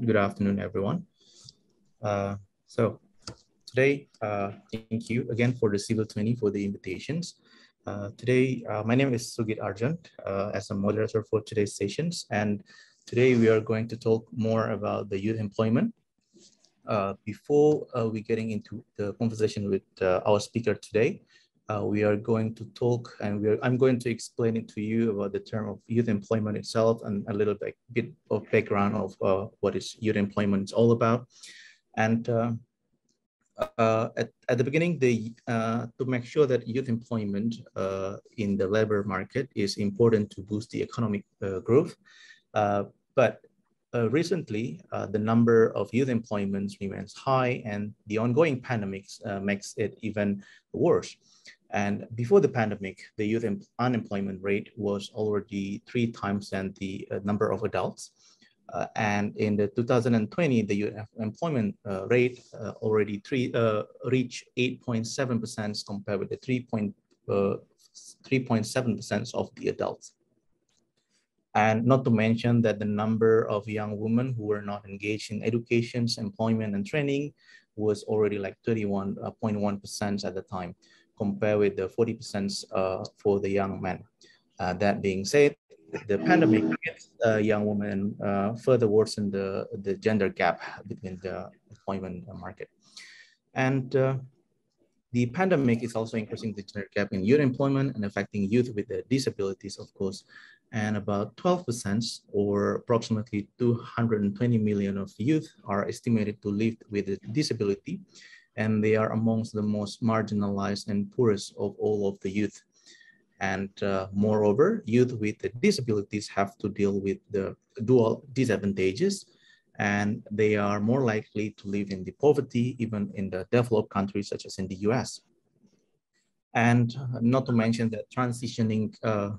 Good afternoon, everyone. So today, thank you again for the Civil 20 for the invitations. Today, my name is Sugit Arjun as a moderator for today's sessions. And today we are going to talk more about the youth employment. Before we getting into the conversation with our speaker today, we are going to talk and I'm going to explain it to you about the term of youth employment itself and a little bit of background of what is youth employment is all about. And at the beginning, to make sure that youth employment in the labor market is important to boost the economic growth. But recently, the number of youth employments remains high, and the ongoing pandemics makes it even worse. And before the pandemic, the youth unemployment rate was already 3 times than the number of adults. And in the 2020, the youth employment rate already reached 8.7% compared with the 3.7% of the adults. And not to mention that the number of young women who were not engaged in education, employment, and training was already like 31.1% at the time, compared with the 40% for the young men. That being said, the pandemic hit young women further worsened the gender gap between the employment market. And the pandemic is also increasing the gender gap in youth employment and affecting youth with disabilities, of course. And about 12% or approximately 220 million of youth are estimated to live with a disability. And they are amongst the most marginalized and poorest of all of the youth. And moreover, youth with disabilities have to deal with the dual disadvantages, and they are more likely to live in the poverty, even in the developed countries such as in the US. And not to mention that transitioning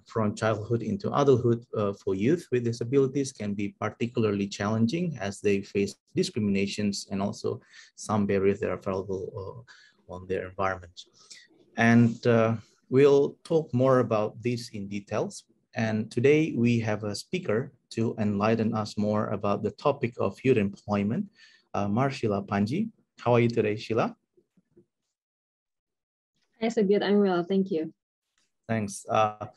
from childhood into adulthood for youth with disabilities can be particularly challenging as they face discriminations and also some barriers that are available on their environment. And we'll talk more about this in details. And today we have a speaker to enlighten us more about the topic of youth employment, Sheila Panji. How are you today, Sheila? Hi, so good. I'm well, thank you. Thanks. A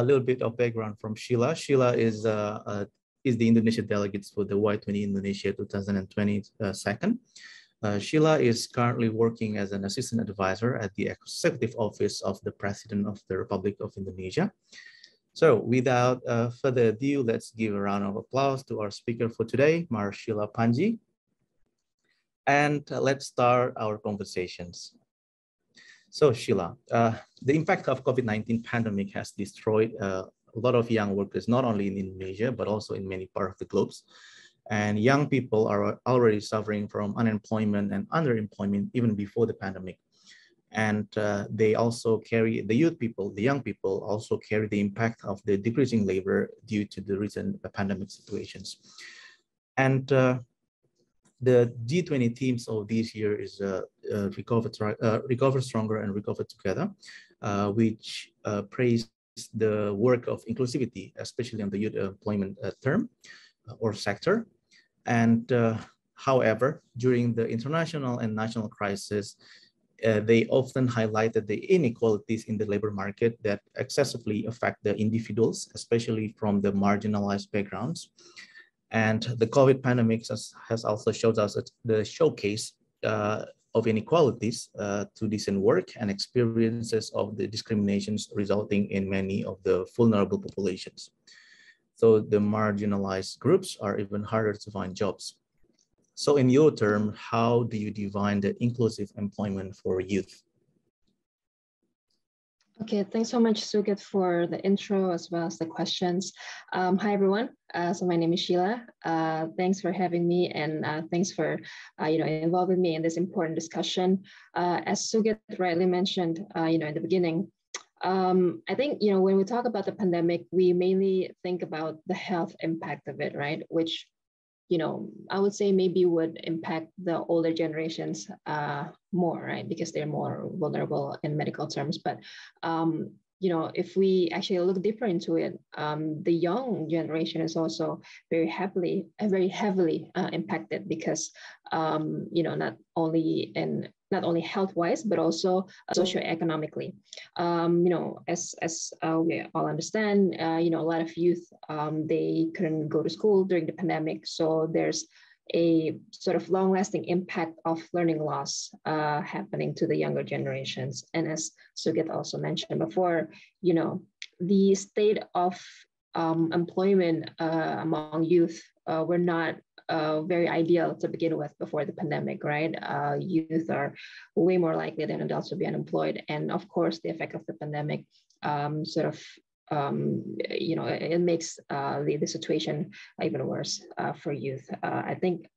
little bit of background from Sheila. Sheila is the Indonesia delegate for the Y20 Indonesia 2020 second. Sheila is currently working as an assistant advisor at the Executive Office of the President of the Republic of Indonesia. So without further ado, let's give a round of applause to our speaker for today, Sheila Panji. And let's start our conversations. So Sheila, the impact of COVID-19 pandemic has destroyed a lot of young workers, not only in Indonesia, but also in many parts of the globe. And young people are already suffering from unemployment and underemployment even before the pandemic. And they also carry, the young people also carry the impact of the decreasing labor due to the recent pandemic situations. And the G20 themes of this year is recover stronger and recover together, which praise the work of inclusivity, especially on the youth employment term or sector. And however, during the international and national crisis, they often highlighted the inequalities in the labor market that excessively affect the individuals, especially from the marginalized backgrounds. And the COVID pandemic has also showed us the showcase of inequalities to decent work and experiences of the discriminations resulting in many of the vulnerable populations. So the marginalized groups are even harder to find jobs. So in your term, how do you define the inclusive employment for youth? Okay, thanks so much, Sugit, for the intro as well as the questions. Hi, everyone. So my name is Sheila. Thanks for having me, and thanks for involving me in this important discussion. As Sugit rightly mentioned, in the beginning, I think when we talk about the pandemic, we mainly think about the health impact of it, right? Which I would say maybe would impact the older generations more, right? Because they're more vulnerable in medical terms. But if we actually look deeper into it, the young generation is also very heavily impacted because, not only health-wise, but also socioeconomically. As we all understand, a lot of youth, they couldn't go to school during the pandemic. So there's a sort of long-lasting impact of learning loss happening to the younger generations. And as Sugit also mentioned before, the state of employment among youth were not very ideal to begin with before the pandemic, right? Youth are way more likely than adults to be unemployed. And of course, the effect of the pandemic it makes the situation even worse for youth. I think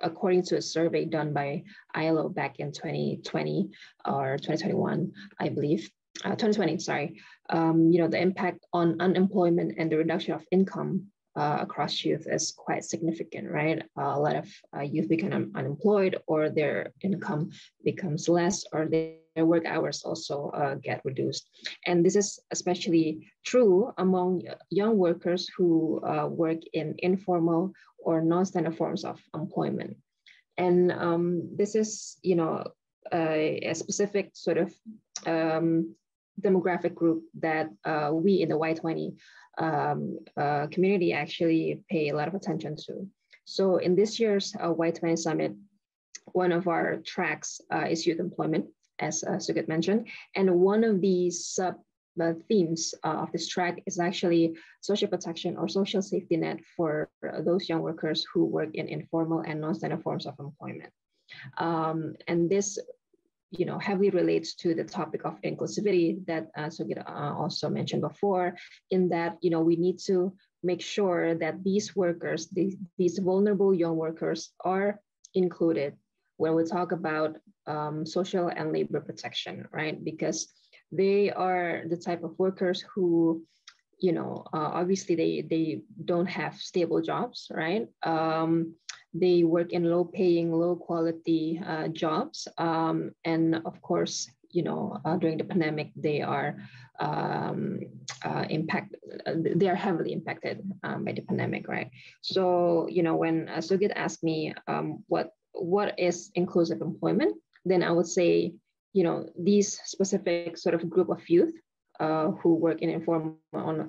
according to a survey done by ILO back in 2020 or 2021, I believe, 2020, sorry, the impact on unemployment and the reduction of income across youth is quite significant, right? A lot of youth become unemployed, or their income becomes less, or their work hours also get reduced. And this is especially true among young workers who work in informal or non-standard forms of employment. And this is, a specific sort of demographic group that we in the Y20 community actually pay a lot of attention to. So in this year's Y20 Summit, one of our tracks is youth employment, as Sugit mentioned. And one of the themes of this track is actually social protection or social safety net for those young workers who work in informal and non-standard forms of employment. And this heavily relates to the topic of inclusivity that Sugit also mentioned before, in that, we need to make sure that these workers, these vulnerable young workers, are included when we talk about social and labor protection, right? Because they are the type of workers who, obviously they don't have stable jobs, right? They work in low-paying, low-quality jobs, and of course, during the pandemic, they are they are heavily impacted by the pandemic, right? So, when Sugit asked me what is inclusive employment, then I would say, these specific sort of group of youth who work in informal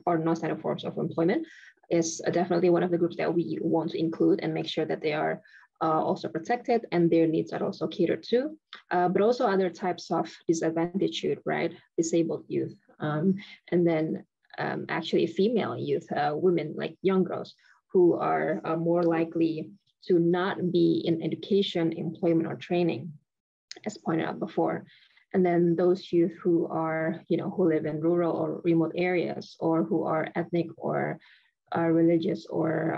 or non-standard forms of employment is definitely one of the groups that we want to include and make sure that they are also protected and their needs are also catered to, but also other types of disadvantaged youth, right? Disabled youth, and then actually female youth, women, like young girls, who are more likely to not be in education, employment, or training, as pointed out before. And then those youth who are, who live in rural or remote areas, or who are ethnic or religious or,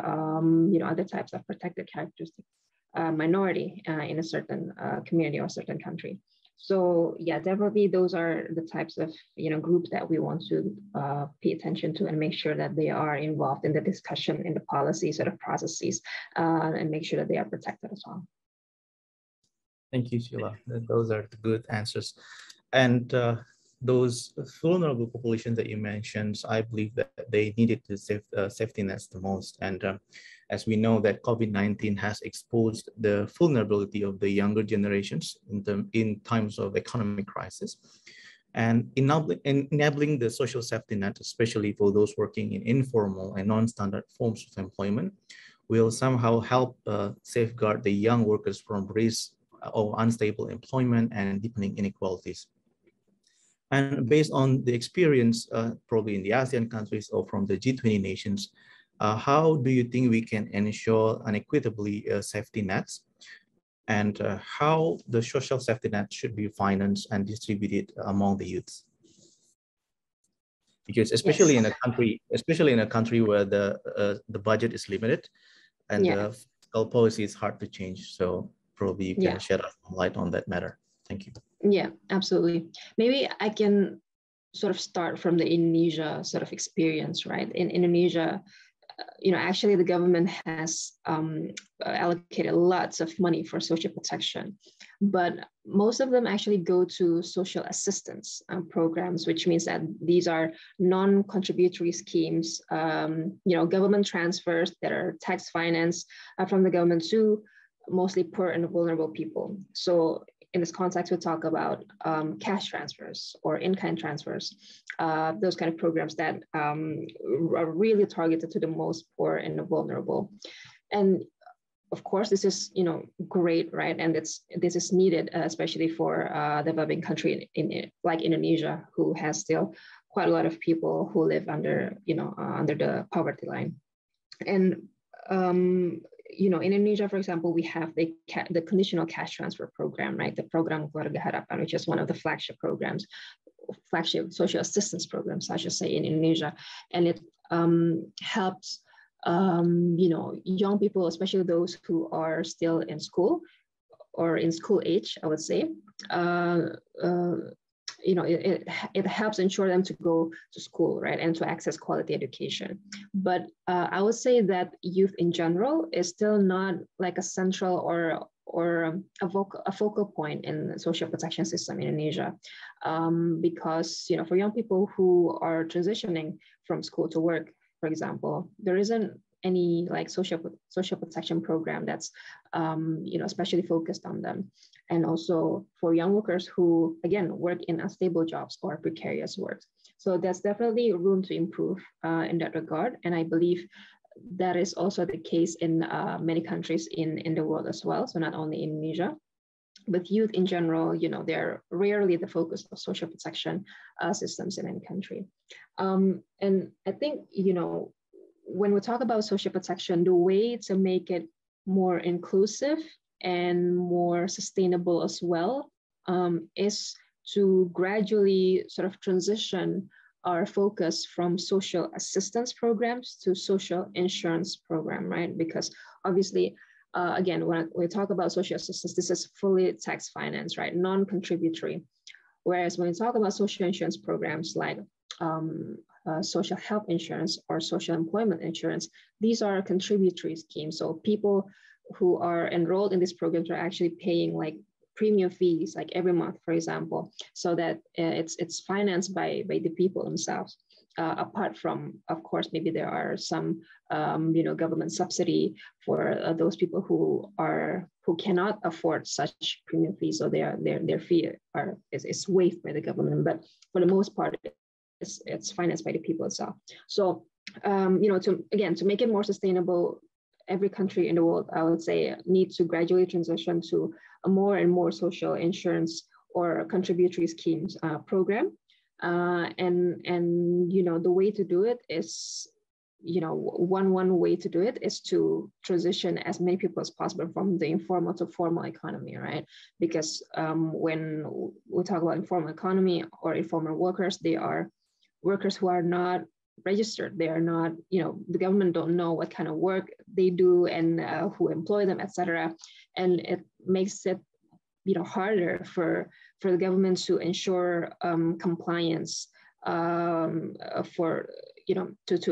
other types of protected characteristics, minority in a certain community or certain country. So yeah, definitely those are the types of, groups that we want to pay attention to and make sure that they are involved in the discussion, in the policy sort of processes, and make sure that they are protected as well. Thank you, Sheila. Those are the good answers. And those vulnerable populations that you mentioned, I believe that they needed the safety nets the most. And as we know that COVID-19 has exposed the vulnerability of the younger generations in times of economic crisis. And enabling the social safety net, especially for those working in informal and non-standard forms of employment, will somehow help safeguard the young workers from risk of unstable employment and deepening inequalities. And based on the experience, probably in the ASEAN countries or from the G20 nations, how do you think we can ensure unequitably safety nets, and how the social safety net should be financed and distributed among the youths? Because especially in a country where the budget is limited and the fiscal policy is hard to change, so probably you can shed some light on that matter. Thank you. Yeah, absolutely. Maybe I can sort of start from the Indonesia sort of experience, right? In Indonesia, actually the government has allocated lots of money for social protection, but most of them actually go to social assistance programs, which means that these are non-contributory schemes, government transfers that are tax financed from the government to mostly poor and vulnerable people. So in this context, we talk about cash transfers or in-kind transfers, those kind of programs that are really targeted to the most poor and the vulnerable. And of course, this is great, right? And this is needed, especially for a developing country like Indonesia, who has still quite a lot of people who live under the poverty line. And in Indonesia, for example, we have the conditional cash transfer program, right? The Program Keluarga Harapan, which is one of the flagship social assistance programs, I should say, in Indonesia. And it helps, young people, especially those who are still in school or in school age, I would say, it helps ensure them to go to school, right, and to access quality education. But I would say that youth in general is still not like a central or a focal point in the social protection system in Indonesia, because for young people who are transitioning from school to work, for example, there isn't any like social protection program that's especially focused on them. And also for young workers who, again, work in unstable jobs or precarious work. So there's definitely room to improve in that regard. And I believe that is also the case in many countries in the world as well. So not only in Indonesia, but youth in general, they're rarely the focus of social protection systems in any country. And I think, when we talk about social protection, the way to make it more inclusive and more sustainable as well is to gradually sort of transition our focus from social assistance programs to social insurance program, right? Because obviously, again, when we talk about social assistance, this is fully tax financed, right? Non-contributory. Whereas when we talk about social insurance programs like social health insurance or social employment insurance, these are contributory schemes. So people who are enrolled in these programs are actually paying like premium fees like every month, for example, so that it's financed by the people themselves. Apart from, of course, maybe there are some government subsidy for those people who cannot afford such premium fees, so their fee is waived by the government. But for the most part, it's financed by the people itself. So to make it more sustainable, every country in the world, I would say, needs to gradually transition to a more and more social insurance or contributory schemes program. And the way to do it is, one way to do it is to transition as many people as possible from the informal to formal economy, right? Because when we talk about informal economy or informal workers, they are workers who are not registered. They are not, the government don't know what kind of work they do and who employ them, etc. And it makes it, harder for the government to ensure compliance to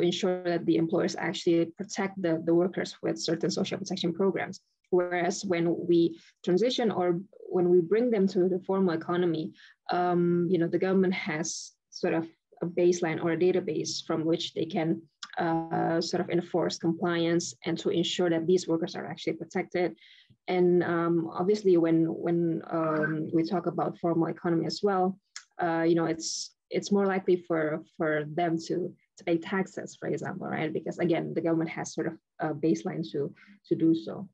ensure that the employers actually protect the workers with certain social protection programs. Whereas when we transition or when we bring them to the formal economy, the government has sort of a baseline or a database from which they can sort of enforce compliance and to ensure that these workers are actually protected. And obviously, when we talk about formal economy as well, it's more likely for them to pay taxes, for example, right? Because again, the government has sort of a baseline to do so.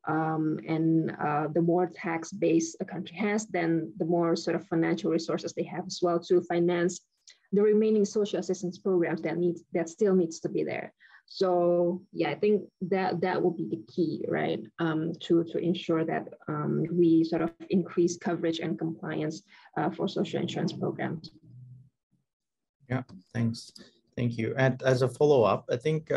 And the more tax base a country has, then the more sort of financial resources they have as well to finance the remaining social assistance programs that still needs to be there. So yeah, I think that will be the key, right? To ensure that we sort of increase coverage and compliance for social insurance programs. Yeah, thanks. Thank you. And as a follow-up, I think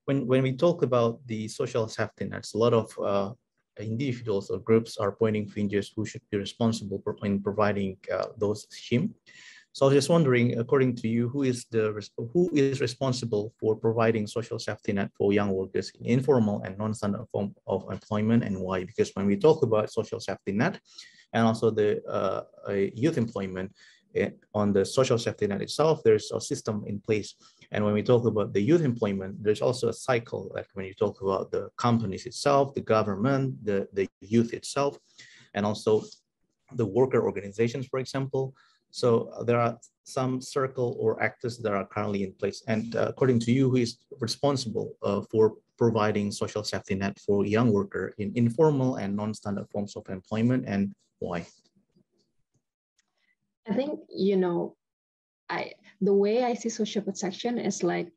when we talk about the social safety nets, a lot of individuals or groups are pointing fingers who should be responsible in providing those schemes. So I was just wondering, according to you, who is responsible for providing social safety net for young workers in informal and non-standard form of employment, and why? Because when we talk about social safety net and also the youth employment, on the social safety net itself, there's a system in place. And when we talk about the youth employment, there's also a cycle, like when you talk about the companies itself, the government, the youth itself, and also the worker organizations, for example. So there are some circle or actors that are currently in place. And according to you, who is responsible for providing social safety net for young worker in informal and non-standard forms of employment, and why? I think, the way I see social protection is like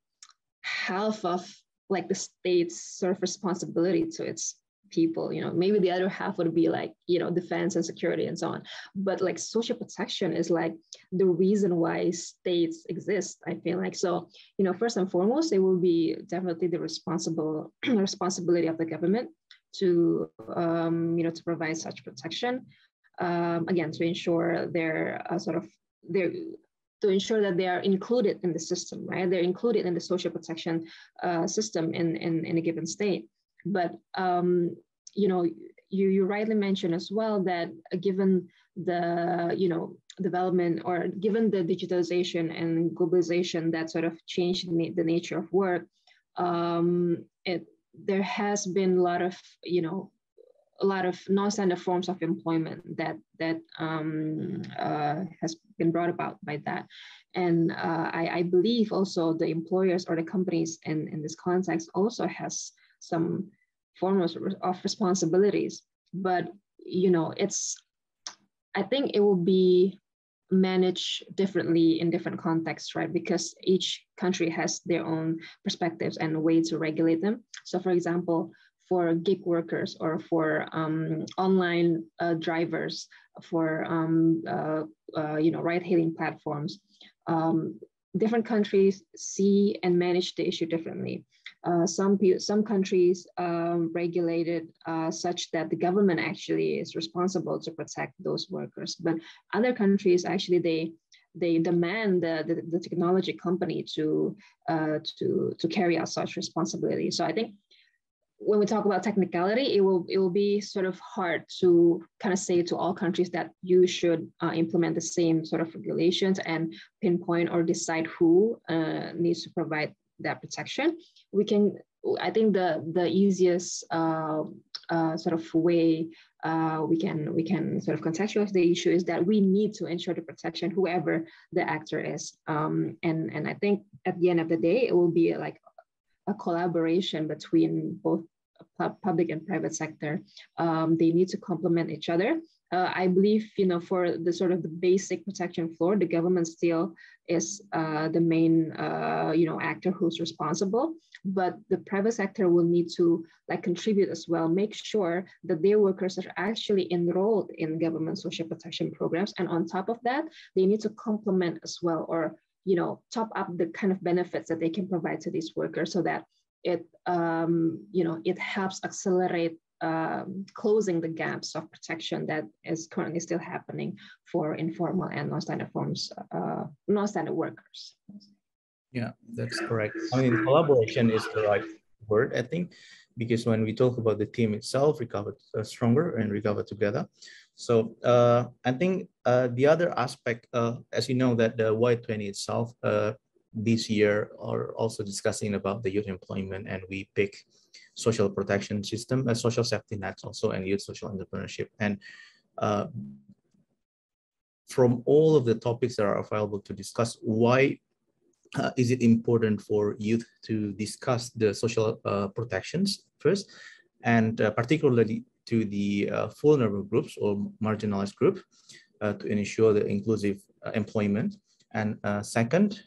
half of like the state's sort of responsibility to its people. Maybe the other half would be like, defense and security and so on. But like social protection is like the reason why states exist, I feel like. So, first and foremost, it will be definitely the responsibility of the government to, to provide such protection. Again, to ensure to ensure that they are included in the system, right? They're included in the social protection system in a given state. But you rightly mentioned as well that given the development, or given the digitalization and globalization that sort of changed the nature of work, there has been a lot of non-standard forms of employment that has been brought about by that. And I believe also the employers or the companies in this context also has some forms of responsibilities. But, I think it will be managed differently in different contexts, right? Because each country has their own perspectives and way to regulate them. So for example, for gig workers or for online drivers, for ride-hailing platforms, different countries see and manage the issue differently. Some countries regulate it such that the government actually is responsible to protect those workers, but other countries actually they demand the technology company to carry out such responsibility. So I think when we talk about technicality, it will be sort of hard to kind of say to all countries that you should implement the same sort of regulations and pinpoint or decide who needs to provide that protection. I think the easiest sort of way we can sort of contextualize the issue is that we need to ensure the protection, whoever the actor is. And I think at the end of the day, it will be like a collaboration between both public and private sector. They need to complement each other. I believe, for the sort of the basic protection floor, the government still is the main, actor who's responsible, but the private sector will need to like contribute as well, make sure that their workers are actually enrolled in government social protection programs. And on top of that, they need to complement as well, or, top up the kind of benefits that they can provide to these workers so that it helps accelerate closing the gaps of protection that is currently still happening for informal and non-standard forms, non-standard workers. Yeah, that's correct. I mean, collaboration is the right word, I think, because when we talk about the team itself, recover stronger and recover together. So I think the other aspect, as you know, that the Y20 itself this year are also discussing about the youth employment, and we pick social protection system, social safety nets also, and youth social entrepreneurship. And from all of the topics that are available to discuss, why is it important for youth to discuss the social protections first, and particularly to the vulnerable groups or marginalized group to ensure the inclusive employment? And second,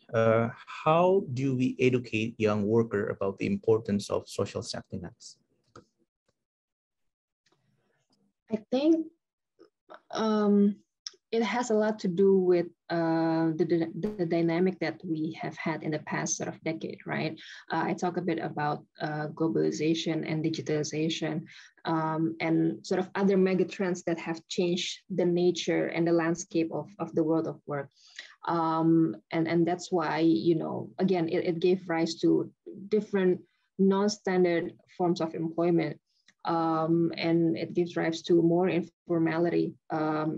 how do we educate young workers about the importance of social safety nets? I think it has a lot to do with the dynamic that we have had in the past sort of decade, right? I talk a bit about globalization and digitalization and sort of other megatrends that have changed the nature and the landscape of the world of work. And that's why, again, it gave rise to different non-standard forms of employment. And it gives rise to more informality,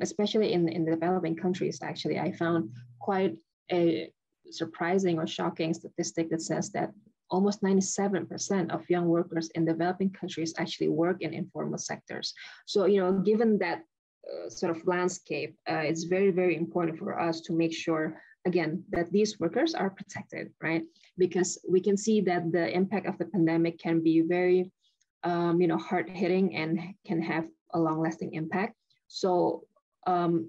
especially in the developing countries. Actually, I found quite a surprising or shocking statistic that says that almost 97% of young workers in developing countries actually work in informal sectors. So, given that sort of landscape, it's very, very important for us to make sure, again, that these workers are protected, right? Because we can see that the impact of the pandemic can be very, hard-hitting and can have a long-lasting impact. So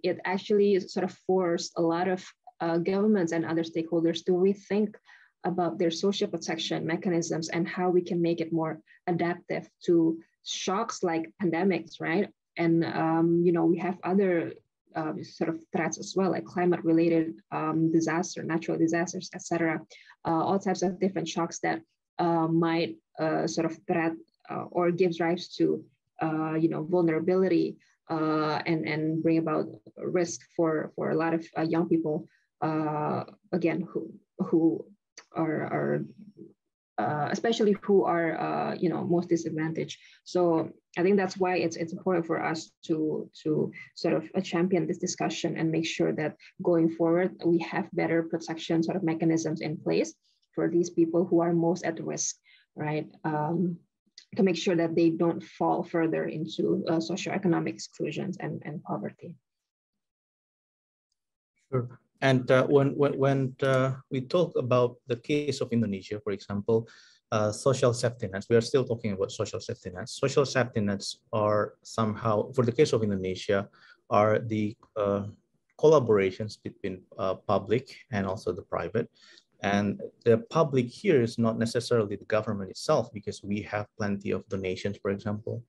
it actually sort of forced a lot of governments and other stakeholders to rethink about their social protection mechanisms and how we can make it more adaptive to shocks like pandemics, right? And, we have other sort of threats as well, like climate-related disaster, natural disasters, etc. All types of different shocks that might sort of threat or gives rise to, vulnerability and bring about risk for a lot of young people, again, who are especially who are, most disadvantaged. So I think that's why it's important for us to sort of champion this discussion and make sure that going forward, we have better protection sort of mechanisms in place for these people who are most at risk, right? To make sure that they don't fall further into socioeconomic exclusions and poverty. Sure. And when we talk about the case of Indonesia, for example, social safety nets, we are still talking about social safety nets. Social safety nets are somehow, for the case of Indonesia, are the collaborations between public and also the private. And the public here is not necessarily the government itself, because we have plenty of donations, for example,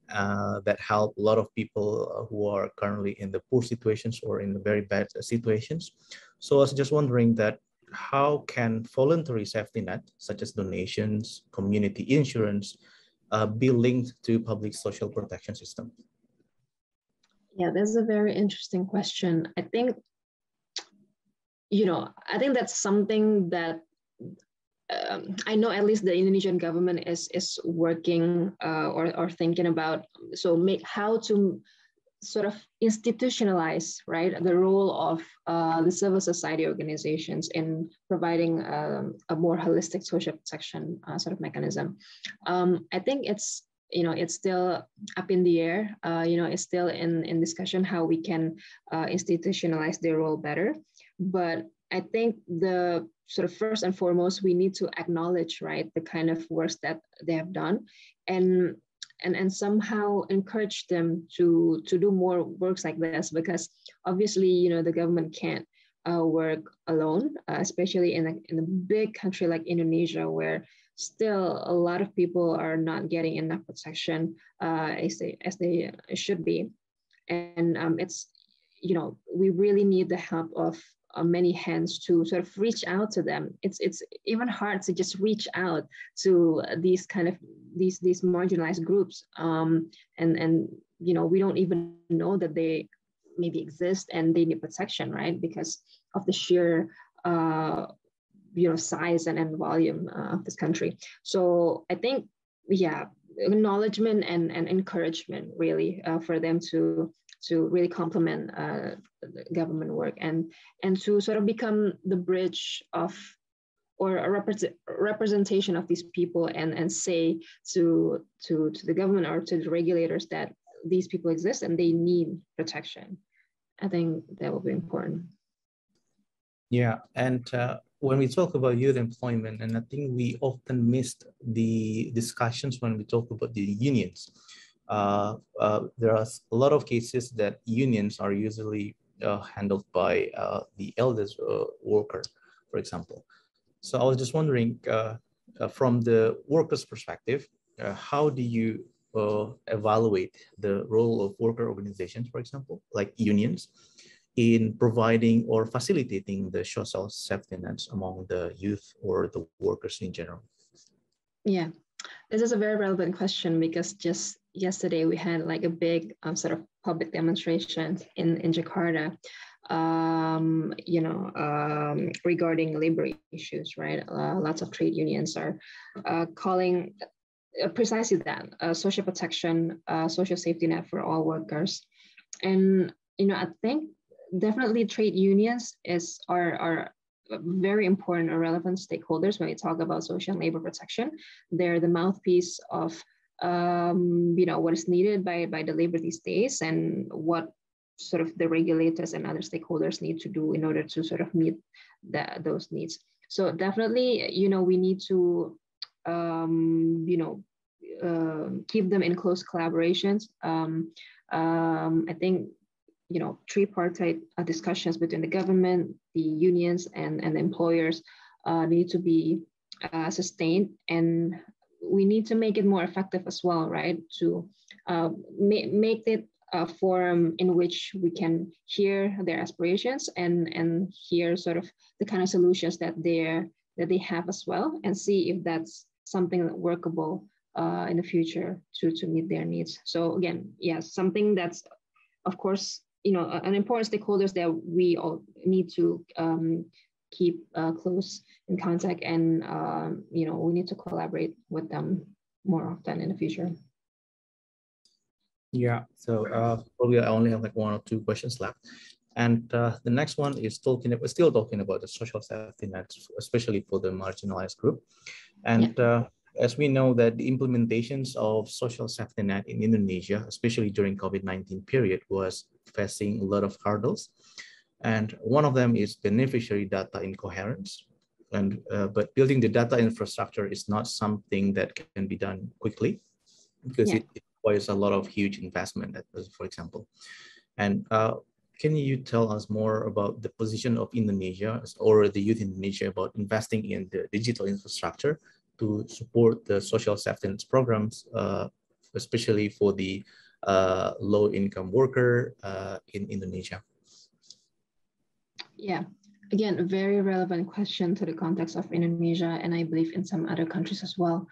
that help a lot of people who are currently in the poor situations or in the very bad situations. So I was just wondering that how can voluntary safety net, such as donations, community insurance, be linked to public social protection system? Yeah, that's a very interesting question. I think, I think that's something that I know at least the Indonesian government is working or thinking about. So how to sort of institutionalize, right, the role of the civil society organizations in providing a more holistic social protection sort of mechanism. I think it's still up in the air. It's still in discussion how we can institutionalize their role better. But I think the sort of first and foremost, we need to acknowledge, right, the kind of works that they have done, and somehow encourage them to do more works like this, because obviously, the government can't work alone, especially in a big country like Indonesia, where still a lot of people are not getting enough protection as they should be. And it's, we really need the help of many hands to sort of reach out to them. It's even hard to just reach out to these kind of these marginalized groups, and we don't even know that they maybe exist and they need protection, right? Because of the sheer size and volume of this country. So I think, yeah, acknowledgement and encouragement really for them to really complement government work and to sort of become the bridge of or a representation of these people and say to the government or to the regulators that these people exist and they need protection. I think that will be important. Yeah, and when we talk about youth employment, and I think we often missed the discussions when we talk about the unions. There are a lot of cases that unions are usually handled by the eldest worker, for example. So I was just wondering, from the workers' perspective, how do you evaluate the role of worker organizations, for example, like unions, in providing or facilitating the social safety nets among the youth or the workers in general? Yeah, this is a very relevant question because just yesterday we had like a big sort of public demonstration in Jakarta, regarding labor issues, right? Lots of trade unions are calling precisely that, social protection, social safety net for all workers. And, I think definitely trade unions are very important or relevant stakeholders when we talk about social and labor protection. They're the mouthpiece of what is needed by the labor these days, and what sort of the regulators and other stakeholders need to do in order to sort of meet those needs. So definitely, we need to keep them in close collaborations. I think tripartite discussions between the government, the unions, and the employers need to be sustained, and we need to make it more effective as well, right? To make it a forum in which we can hear their aspirations and hear sort of the kind of solutions that they have as well, and see if that's something that workable in the future to meet their needs. So again, yes, something that's, of course, an important stakeholders that we all need to keep close in contact, and we need to collaborate with them more often in the future. Yeah, so probably I only have like 1 or 2 questions left. And the next one is we're still talking about the social safety net, especially for the marginalized group. And as we know that the implementations of social safety net in Indonesia, especially during COVID-19 period, was facing a lot of hurdles. And one of them is beneficiary data incoherence. And but building the data infrastructure is not something that can be done quickly, because it requires a lot of huge investment, for example. And can you tell us more about the position of Indonesia or the youth in Indonesia about investing in the digital infrastructure to support the social safety net programs, especially for the low-income worker in Indonesia? Yeah, again, a very relevant question to the context of Indonesia, and I believe in some other countries as well.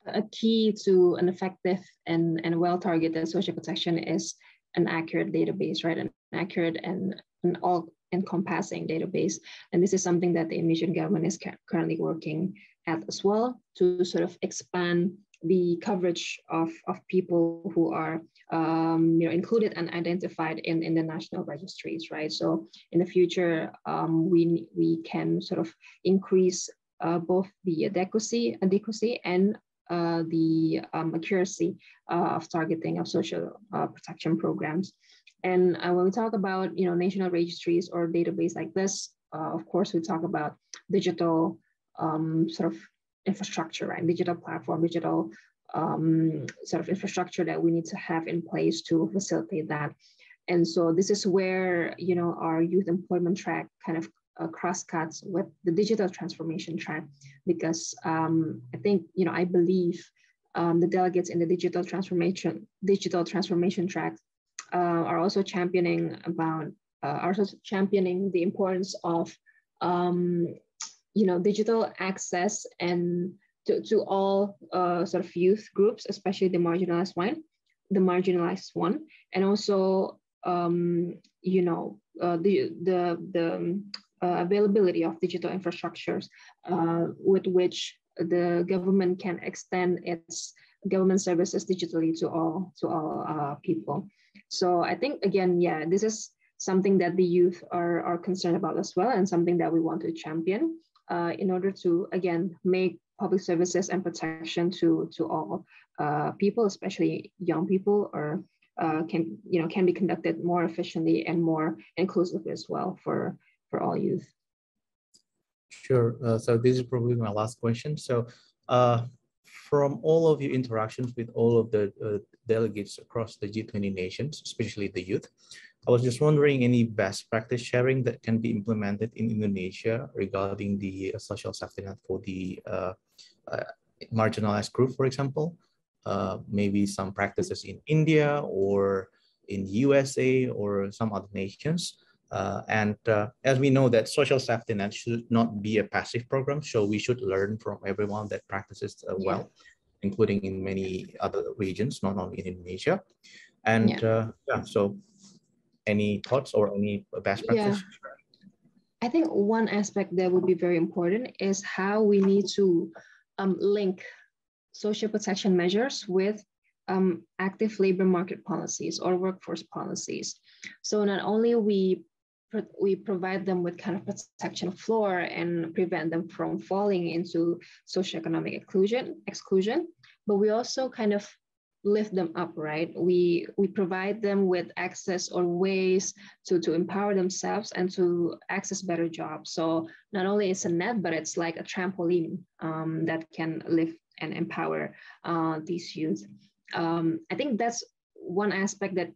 A key to an effective and well-targeted social protection is an accurate database, right? An accurate and an all-encompassing database. And this is something that the Indonesian government is currently working at as well, to sort of expand the coverage of people who are included and identified in the national registries, right? So in the future, we can sort of increase both the adequacy and the accuracy of targeting of social protection programs. And when we talk about national registries or database like this, of course we talk about digital sort of infrastructure, right? Digital platform, digital sort of infrastructure that we need to have in place to facilitate that. And so this is where our youth employment track kind of cross-cuts with the digital transformation track, because I think I believe the delegates in the digital transformation track are also championing the importance of digital access and to all sort of youth groups, especially the marginalized one, and also the availability of digital infrastructures with which the government can extend its government services digitally to all people. So I think, again, this is something that the youth are concerned about as well, and something that we want to champion in order to, again, make public services and protection to all people, especially young people, or can be conducted more efficiently and more inclusive as well for all youth. Sure. So this is probably my last question. So from all of your interactions with all of the delegates across the G20 nations, especially the youth, I was just wondering any best practice sharing that can be implemented in Indonesia regarding the social safety net for the marginalized group, for example, maybe some practices in India or in USA or some other nations. As we know that social safety net should not be a passive program, so we should learn from everyone that practices well. including in many other regions, not only in Indonesia. And so any thoughts or any best practices? I think one aspect that would be very important is how we need to link social protection measures with active labor market policies or workforce policies. So not only we provide them with kind of protection floor and prevent them from falling into socioeconomic exclusion, but we also kind of lift them up, right? We provide them with access or ways to empower themselves and to access better jobs. So not only it's a net, but it's like a trampoline that can lift and empower these youth. I think that's one aspect that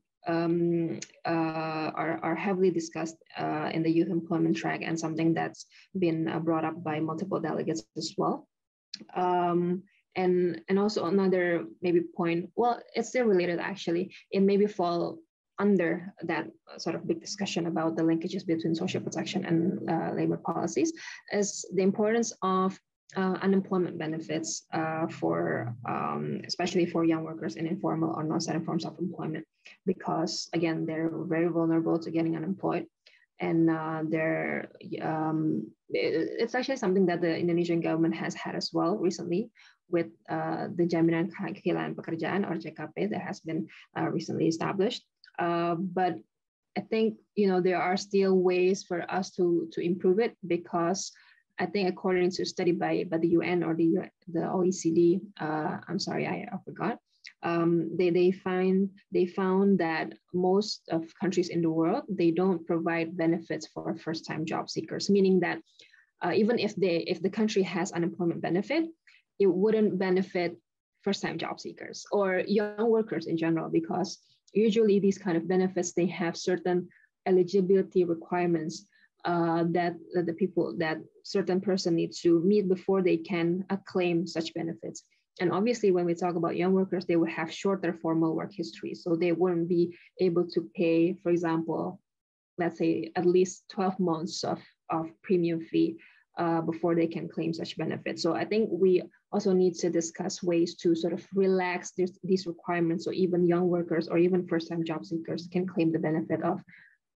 are heavily discussed in the youth employment track, and something that's been brought up by multiple delegates as well. And also another maybe point, well, it's still related actually, it maybe fall under that sort of big discussion about the linkages between social protection and labor policies, is the importance of unemployment benefits for especially for young workers in informal or non-static forms of employment, because again, they're very vulnerable to getting unemployed. And it's actually something that the Indonesian government has had as well recently with the Jaminan Kehilangan Pekerjaan or JKP that has been recently established. But I think there are still ways for us to improve it, because I think according to a study by the UN or the OECD, I'm sorry, I forgot. They found that most of countries in the world, they don't provide benefits for first-time job seekers, meaning that even if the country has unemployment benefit, it wouldn't benefit first-time job seekers or young workers in general, because usually these kind of benefits, they have certain eligibility requirements that certain person needs to meet before they can claim such benefits. And obviously, when we talk about young workers, they would have shorter formal work history. So they wouldn't be able to pay, for example, let's say at least 12 months of premium fee before they can claim such benefits. So I think we also need to discuss ways to sort of relax these requirements, so even young workers or even first-time job seekers can claim the benefit of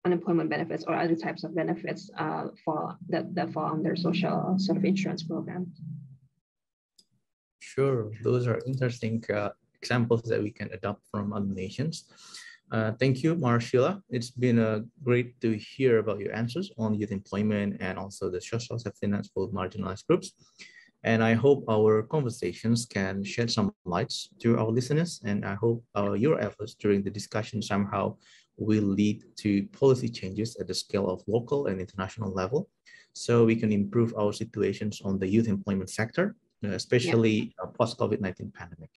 unemployment benefits or other types of benefits that fall under social sort of insurance programs. Sure, those are interesting examples that we can adopt from other nations. Thank you, Marshila. It's been great to hear about your answers on youth employment and also the social safety nets for marginalized groups. And I hope our conversations can shed some lights to our listeners. And I hope your efforts during the discussion somehow will lead to policy changes at the scale of local and international level, so we can improve our situations on the youth employment sector, especially post-COVID-19 pandemic.